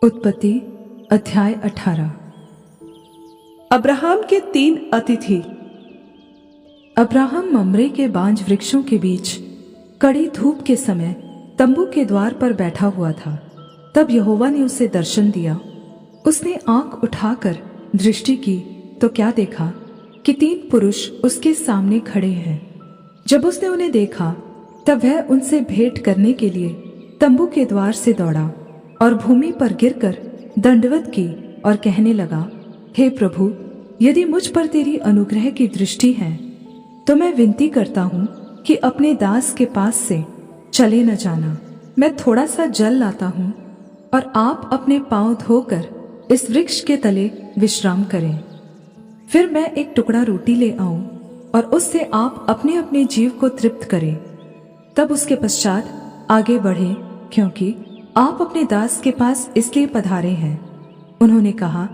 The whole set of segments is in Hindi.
उत्पत्ति अध्याय 18। अब्राहम के 3 अतिथि। अब्राहम मम्रे के बांज वृक्षों के बीच कड़ी धूप के समय तंबू के द्वार पर बैठा हुआ था। तब यहोवा ने उसे दर्शन दिया। उसने आंख उठाकर दृष्टि की तो क्या देखा कि 3 पुरुष उसके सामने खड़े हैं। जब उसने उन्हें देखा तब वह उनसे भेंट करने के लिए तंबू के द्वार से दौड़ा और भूमि पर गिरकर दंडवत की और कहने लगा, हे प्रभु, यदि मुझ पर तेरी अनुग्रह की दृष्टि है तो मैं विनती करता हूँ कि अपने दास के पास से चले न जाना। मैं थोड़ा सा जल लाता हूँ और आप अपने पांव धोकर इस वृक्ष के तले विश्राम करें। फिर मैं एक टुकड़ा रोटी ले आऊं और उससे आप अपने अपने जीव को तृप्त करें। तब उसके पश्चात आगे बढ़े, क्योंकि आप अपने दास के पास इसलिए पधारे हैं। उन्होंने कहा,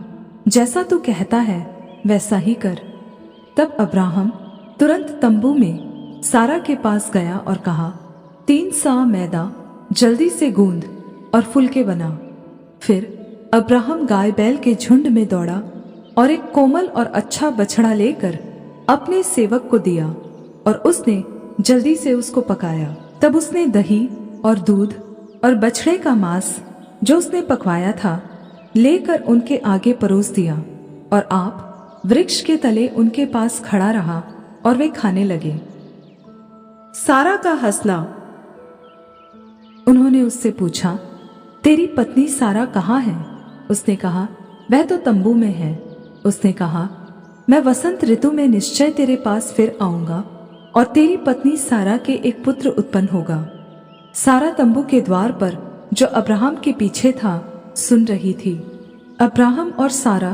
जैसा तू कहता है वैसा ही कर। तब अब्राहम तुरंत तंबू में सारा के पास गया और कहा, 3 सा मैदा जल्दी से गूंद और फुलके बना। फिर अब्राहम गाय बैल के झुंड में दौड़ा और एक कोमल और अच्छा बछड़ा लेकर अपने सेवक को दिया और उसने जल्दी से उसको पकाया। तब उसने दही और दूध और बछड़े का मांस जो उसने पकवाया था लेकर उनके आगे परोस दिया और आप वृक्ष के तले उनके पास खड़ा रहा और वे खाने लगे। सारा का हंसना। उन्होंने उससे पूछा, तेरी पत्नी सारा कहाँ है? उसने कहा, वह तो तंबू में है। उसने कहा, मैं वसंत ऋतु में निश्चय तेरे पास फिर आऊंगा और तेरी पत्नी सारा के एक पुत्र उत्पन्न होगा। सारा तंबू के द्वार पर जो अब्राहम के पीछे था सुन रही थी। अब्राहम और सारा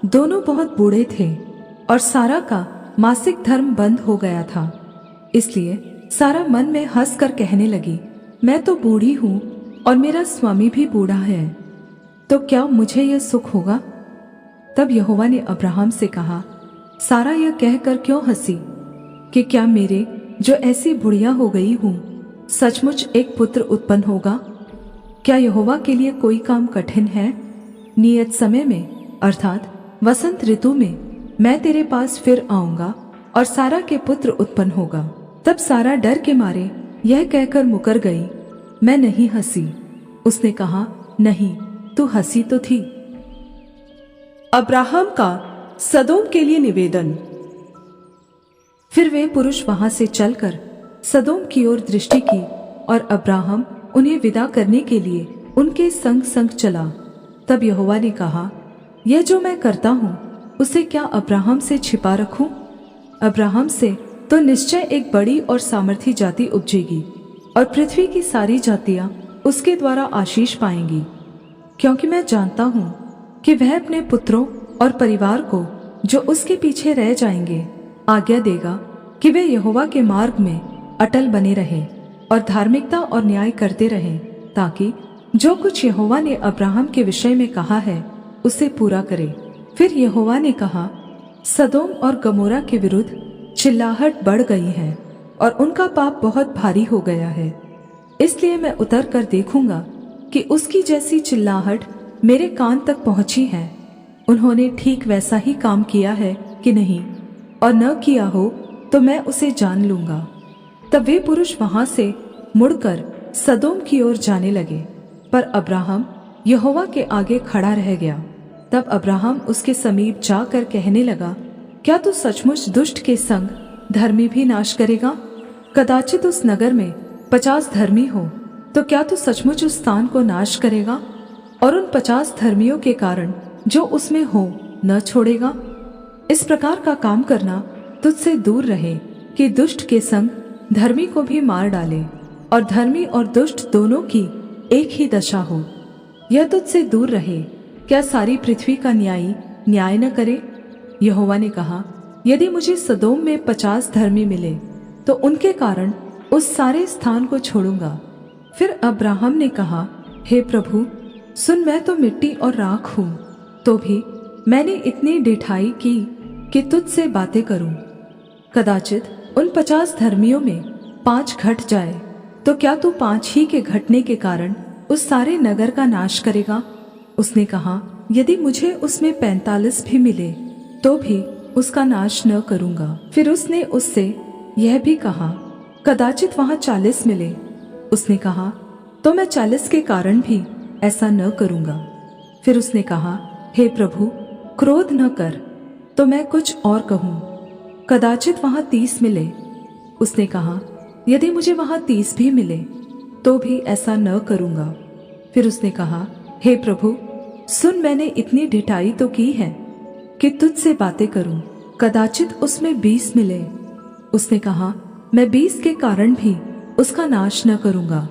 दोनों बहुत बूढ़े थे और सारा का मासिक धर्म बंद हो गया था। इसलिए सारा मन में हंसकर कहने लगी, मैं तो बूढ़ी हूं और मेरा स्वामी भी बूढ़ा है, तो क्या मुझे यह सुख होगा? तब यहोवा ने अब्राहम से कहा, सारा यह कहकर क्यों हंसी कि क्या मेरे जो ऐसी बुढ़िया हो गई हूं सचमुच एक पुत्र उत्पन्न होगा? क्या यहोवा के लिए कोई काम कठिन है? नियत समय में अर्थात वसंत ऋतु में मैं तेरे पास फिर आऊंगा और सारा के पुत्र उत्पन्न होगा। तब सारा डर के मारे यह कहकर मुकर गई, मैं नहीं हंसी। उसने कहा, नहीं, तू हंसी तो थी। अब्राहम का सदोम के लिए निवेदन। फिर वे पुरुष वहां से चलकर सदोम की ओर दृष्टि की और अब्राहम उन्हें विदा करने के लिए उनके संग संग चला। तब यहोवा ने कहा, यह जो मैं करता हूं उसे क्या अब्राहम से छिपा रखूं? अब्राहम से तो निश्चय एक बड़ी और सामर्थी जाति उपजेगी और पृथ्वी की सारी जातियां उसके द्वारा आशीष पाएंगी, क्योंकि मैं जानता हूं कि वह अपने पुत्रों और परिवार को जो उसके पीछे रह जाएंगे आज्ञा देगा कि वे यहोवा के मार्ग में अटल बने रहें और धार्मिकता और न्याय करते रहें, ताकि जो कुछ यहोवा ने अब्राहम के विषय में कहा है उसे पूरा करे। फिर यहोवा ने कहा, सदोम और गमोरा के विरुद्ध चिल्लाहट बढ़ गई है और उनका पाप बहुत भारी हो गया है। इसलिए मैं उतर कर देखूंगा कि उसकी जैसी चिल्लाहट मेरे कान तक पहुंची है। उन्होंने ठीक वैसा ही काम किया है कि नहीं, और न किया हो तो मैं उसे जान लूंगा। तब वे पुरुष वहां से मुड़कर सदोम की ओर जाने लगे, पर अब्राहम यहोवा के आगे खड़ा रह गया। तब अब्राहम उसके समीप जाकर कहने लगा, क्या तू सचमुच दुष्ट के संग धर्मी भी नाश करेगा? कदाचित उस नगर में 50 धर्मी हो तो क्या तू सचमुच उस स्थान को नाश करेगा और उन 50 धर्मियों के कारण जो उसमें हो न छोड़ेगा? इस प्रकार का काम करना तुझसे दूर रहे कि दुष्ट के संग धर्मी को भी मार डाले और धर्मी और दुष्ट दोनों की एक ही दशा हो। यह तुझसे दूर रहे, क्या सारी पृथ्वी का न्यायी न्याय न करे? यहोवा ने कहा, यदि मुझे सदोम में 50 धर्मी मिले तो उनके कारण उस सारे स्थान को छोड़ूंगा। फिर अब्राहम ने कहा, हे प्रभु, सुन, मैं तो मिट्टी और राख हूं, तो भी मैंने इतनी डिठाई की कि तुझसे बातें करूं। कदाचित उन 50 धर्मियों में 5 घट जाए तो क्या तू 5 ही के घटने के कारण उस सारे नगर का नाश करेगा? उसने कहा, यदि मुझे उसमें 45 भी मिले तो भी उसका नाश न करूंगा। फिर उसने उससे यह भी कहा, कदाचित वहां 40 मिले। उसने कहा, तो मैं 40 के कारण भी ऐसा न करूंगा। फिर उसने कहा, हे प्रभु, क्रोध न कर, तो मैं कुछ और कहूं, कदाचित वहां 30 मिले। उसने कहा, यदि मुझे वहां 30 भी मिले तो भी ऐसा न करूंगा। फिर उसने कहा, हे प्रभु, सुन, मैंने इतनी ढिठाई तो की है कि तुझसे बातें करूं, कदाचित उसमें 20 मिले। उसने कहा, मैं 20 के कारण भी उसका नाश न करूंगा।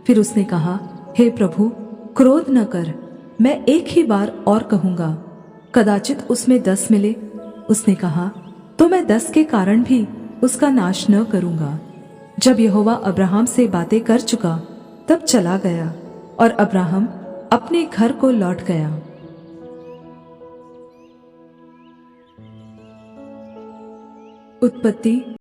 फिर उसने कहा, हे प्रभु, क्रोध न कर, मैं एक ही बार और कहूंगा, कदाचित उसमें 10 मिले। उसने कहा, तो मैं 10 के कारण भी उसका नाश न करूंगा। जब यहोवा अब्राहम से बातें कर चुका तब चला गया और अब्राहम अपने घर को लौट गया। उत्पत्ति